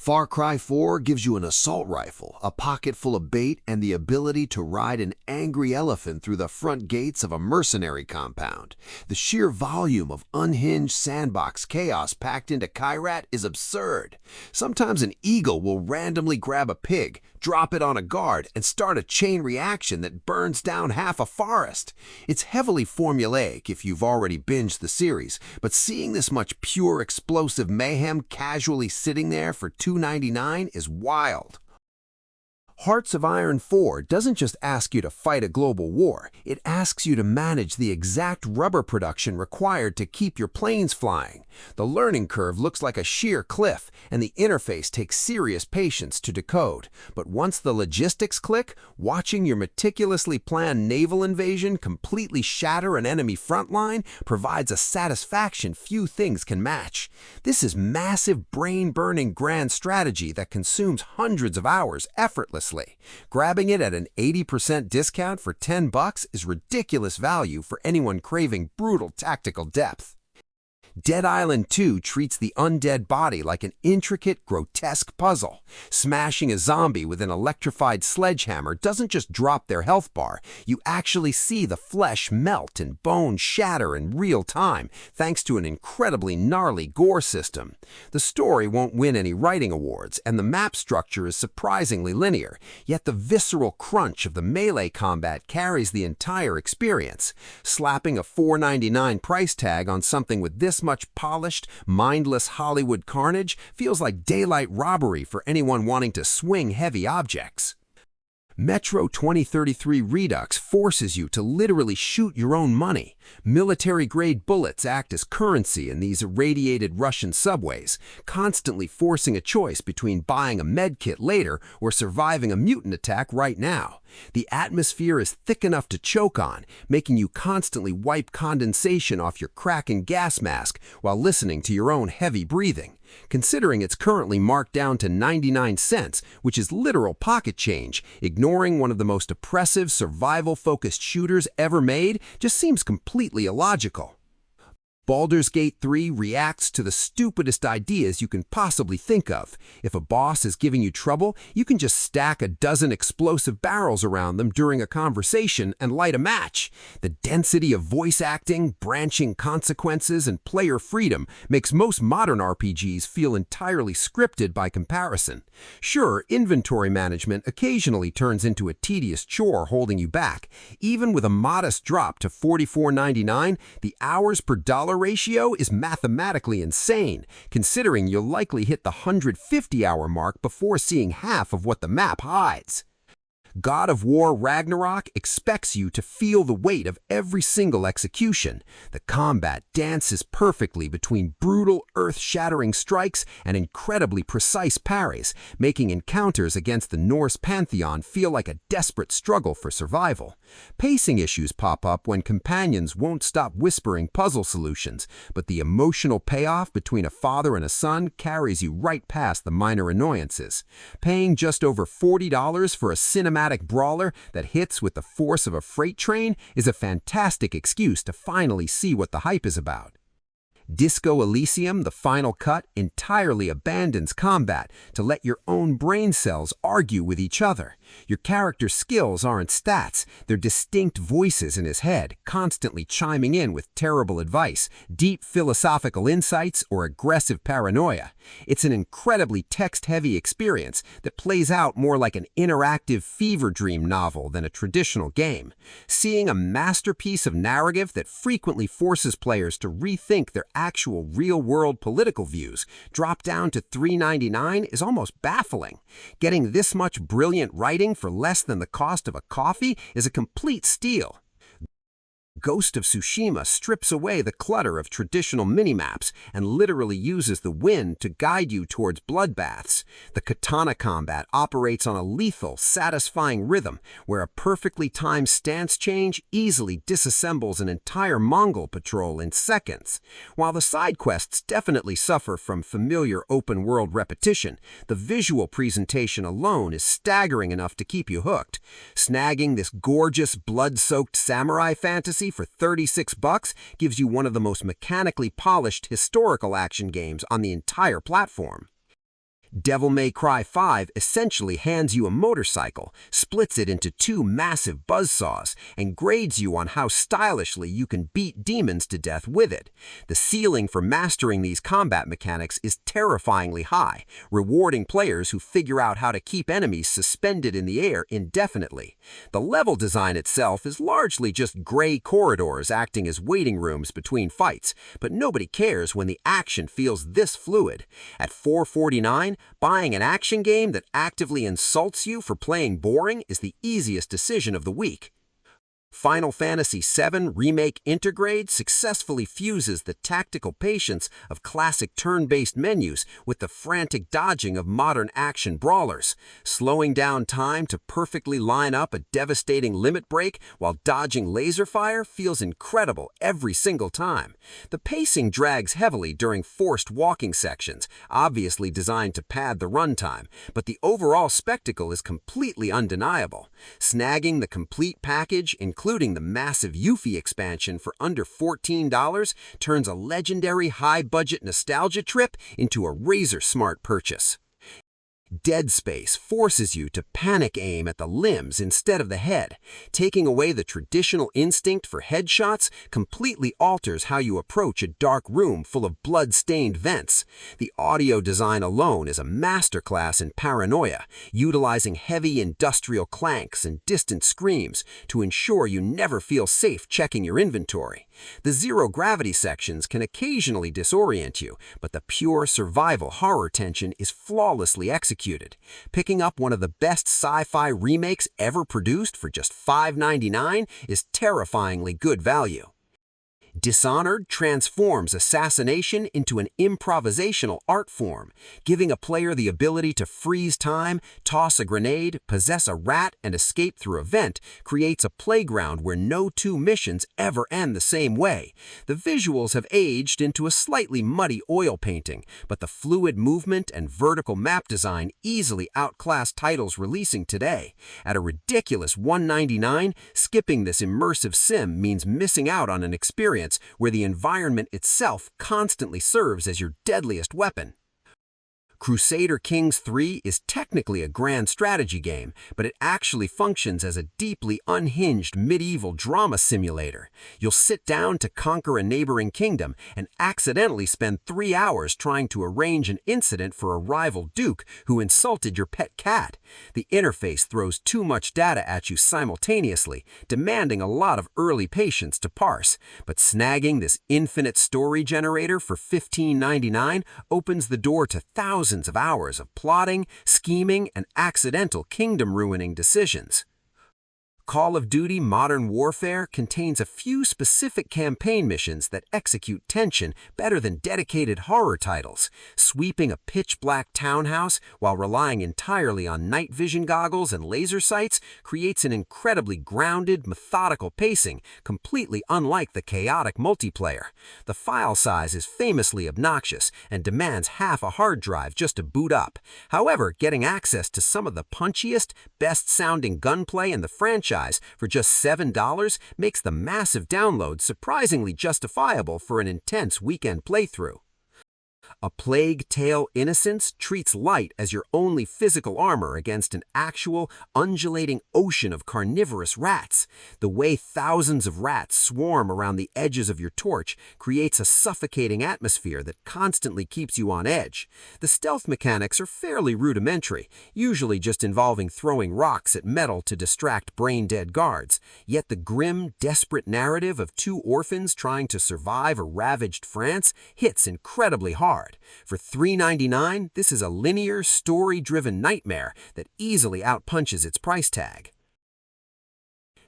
Far Cry 4 gives you an assault rifle, a pocket full of bait, and the ability to ride an angry elephant through the front gates of a mercenary compound. The sheer volume of unhinged sandbox chaos packed into Kyrat is absurd. Sometimes an eagle will randomly grab a pig, drop it on a guard, and start a chain reaction that burns down half a forest. It's heavily formulaic if you've already binged the series, but seeing this much pure explosive mayhem casually sitting there for $2.99 is wild. Hearts of Iron 4 doesn't just ask you to fight a global war, it asks you to manage the exact rubber production required to keep your planes flying. The learning curve looks like a sheer cliff, and the interface takes serious patience to decode. But once the logistics click, watching your meticulously planned naval invasion completely shatter an enemy front line provides a satisfaction few things can match. This is massive brain-burning grand strategy that consumes hundreds of hours effortlessly. Grabbing it at an 80% discount for $10 is ridiculous value for anyone craving brutal tactical depth. Dead Island 2 treats the undead body like an intricate, grotesque puzzle. Smashing a zombie with an electrified sledgehammer doesn't just drop their health bar, you actually see the flesh melt and bone shatter in real time, thanks to an incredibly gnarly gore system. The story won't win any writing awards, and the map structure is surprisingly linear, yet the visceral crunch of the melee combat carries the entire experience. Slapping a $4.99 price tag on something with this much polished, mindless Hollywood carnage feels like daylight robbery for anyone wanting to swing heavy objects. Metro 2033 Redux forces you to literally shoot your own money. Military-grade bullets act as currency in these irradiated Russian subways, constantly forcing a choice between buying a medkit later or surviving a mutant attack right now. The atmosphere is thick enough to choke on, making you constantly wipe condensation off your cracking gas mask while listening to your own heavy breathing. Considering it's currently marked down to 99 cents, which is literal pocket change, ignoring one of the most oppressive survival-focused shooters ever made just seems completely illogical. Baldur's Gate 3 reacts to the stupidest ideas you can possibly think of. If a boss is giving you trouble, you can just stack a dozen explosive barrels around them during a conversation and light a match. The density of voice acting, branching consequences, and player freedom makes most modern RPGs feel entirely scripted by comparison. Sure, inventory management occasionally turns into a tedious chore holding you back. Even with a modest drop to $44.99, the hours per dollar ratio is mathematically insane, considering you'll likely hit the 150-hour mark before seeing half of what the map hides. God of War Ragnarök expects you to feel the weight of every single execution. The combat dances perfectly between brutal, earth-shattering strikes and incredibly precise parries, making encounters against the Norse pantheon feel like a desperate struggle for survival. Pacing issues pop up when companions won't stop whispering puzzle solutions, but the emotional payoff between a father and a son carries you right past the minor annoyances. Paying just over $40 for a cinematic brawler that hits with the force of a freight train is a fantastic excuse to finally see what the hype is about. Disco Elysium, the final cut, entirely abandons combat to let your own brain cells argue with each other. Your character's skills aren't stats, they're distinct voices in his head, constantly chiming in with terrible advice, deep philosophical insights, or aggressive paranoia. It's an incredibly text-heavy experience that plays out more like an interactive fever dream novel than a traditional game. Seeing a masterpiece of narrative that frequently forces players to rethink their actual real-world political views drop down to $3.99 is almost baffling. Getting this much brilliant writing for less than the cost of a coffee is a complete steal. Ghost of Tsushima strips away the clutter of traditional minimaps and literally uses the wind to guide you towards bloodbaths. The katana combat operates on a lethal, satisfying rhythm where a perfectly timed stance change easily disassembles an entire Mongol patrol in seconds. While the side quests definitely suffer from familiar open-world repetition, the visual presentation alone is staggering enough to keep you hooked. Snagging this gorgeous, blood-soaked samurai fantasy for $36 gives you one of the most mechanically polished historical action games on the entire platform. Devil May Cry 5 essentially hands you a motorcycle, splits it into two massive buzzsaws, and grades you on how stylishly you can beat demons to death with it. The ceiling for mastering these combat mechanics is terrifyingly high, rewarding players who figure out how to keep enemies suspended in the air indefinitely. The level design itself is largely just gray corridors acting as waiting rooms between fights, but nobody cares when the action feels this fluid. At $4.49, buying an action game that actively insults you for playing boring is the easiest decision of the week. Final Fantasy VII Remake INTERGRADE successfully fuses the tactical patience of classic turn-based menus with the frantic dodging of modern action brawlers. Slowing down time to perfectly line up a devastating limit break while dodging laser fire feels incredible every single time. The pacing drags heavily during forced walking sections, obviously designed to pad the runtime, but the overall spectacle is completely undeniable. Snagging the complete package, including the massive Yuffie expansion for under $14, turns a legendary high-budget nostalgia trip into a razor-smart purchase. Dead Space forces you to panic aim at the limbs instead of the head. Taking away the traditional instinct for headshots completely alters how you approach a dark room full of blood-stained vents. The audio design alone is a masterclass in paranoia, utilizing heavy industrial clanks and distant screams to ensure you never feel safe checking your inventory. The zero-gravity sections can occasionally disorient you, but the pure survival horror tension is flawlessly executed. Picking up one of the best sci-fi remakes ever produced for just $5.99 is terrifyingly good value. Dishonored transforms assassination into an improvisational art form, giving a player the ability to freeze time, toss a grenade, possess a rat, and escape through a vent creates a playground where no two missions ever end the same way. The visuals have aged into a slightly muddy oil painting, but the fluid movement and vertical map design easily outclass titles releasing today. At a ridiculous $1.99, skipping this immersive sim means missing out on an experience where the environment itself constantly serves as your deadliest weapon. Crusader Kings III is technically a grand strategy game, but it actually functions as a deeply unhinged medieval drama simulator. You'll sit down to conquer a neighboring kingdom and accidentally spend 3 hours trying to arrange an incident for a rival duke who insulted your pet cat. The interface throws too much data at you simultaneously, demanding a lot of early patience to parse. But snagging this infinite story generator for $15.99 opens the door to thousands of hours of plotting, scheming, and accidental kingdom-ruining decisions. Call of Duty Modern Warfare contains a few specific campaign missions that execute tension better than dedicated horror titles. Sweeping a pitch-black townhouse while relying entirely on night vision goggles and laser sights creates an incredibly grounded, methodical pacing, completely unlike the chaotic multiplayer. The file size is famously obnoxious and demands half a hard drive just to boot up. However, getting access to some of the punchiest, best-sounding gunplay in the franchise for just $7 makes the massive download surprisingly justifiable for an intense weekend playthrough. A Plague Tale Innocence treats light as your only physical armor against an actual, undulating ocean of carnivorous rats. The way thousands of rats swarm around the edges of your torch creates a suffocating atmosphere that constantly keeps you on edge. The stealth mechanics are fairly rudimentary, usually just involving throwing rocks at metal to distract brain-dead guards. Yet the grim, desperate narrative of two orphans trying to survive a ravaged France hits incredibly hard. For $3.99, this is a linear, story-driven nightmare that easily outpunches its price tag.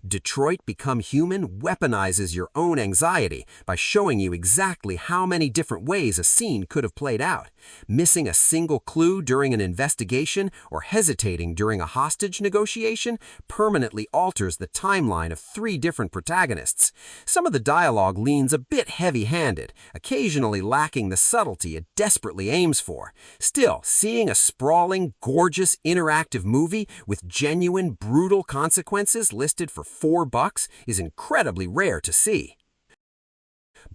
Detroit Become Human weaponizes your own anxiety by showing you exactly how many different ways a scene could have played out. Missing a single clue during an investigation or hesitating during a hostage negotiation permanently alters the timeline of 3 different protagonists. Some of the dialogue leans a bit heavy-handed, occasionally lacking the subtlety it desperately aims for. Still, seeing a sprawling, gorgeous, interactive movie with genuine, brutal consequences listed for $4 is incredibly rare to see.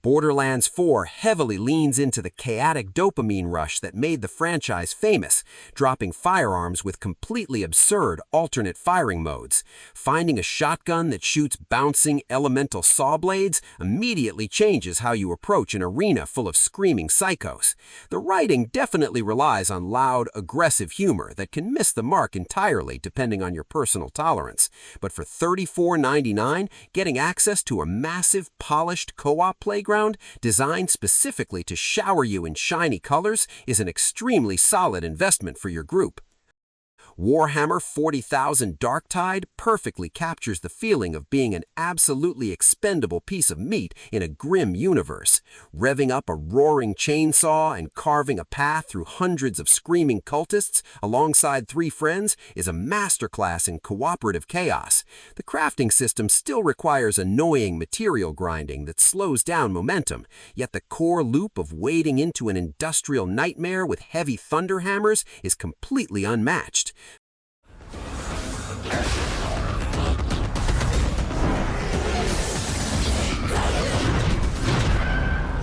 Borderlands 4 heavily leans into the chaotic dopamine rush that made the franchise famous, dropping firearms with completely absurd alternate firing modes. Finding a shotgun that shoots bouncing elemental saw blades immediately changes how you approach an arena full of screaming psychos. The writing definitely relies on loud, aggressive humor that can miss the mark entirely depending on your personal tolerance. But for $34.99, getting access to a massive, polished co-op playground designed specifically to shower you in shiny colors is an extremely solid investment for your group. Warhammer 40,000 Darktide perfectly captures the feeling of being an absolutely expendable piece of meat in a grim universe. Revving up a roaring chainsaw and carving a path through hundreds of screaming cultists alongside 3 friends is a masterclass in cooperative chaos. The crafting system still requires annoying material grinding that slows down momentum, yet the core loop of wading into an industrial nightmare with heavy thunder hammers is completely unmatched.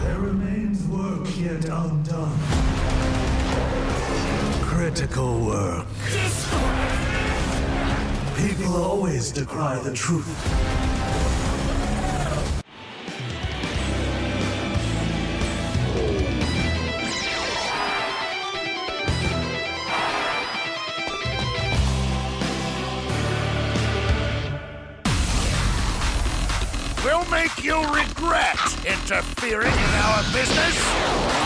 There remains work yet undone. Critical work. People always decry the truth. We'll make you regret interfering in our business.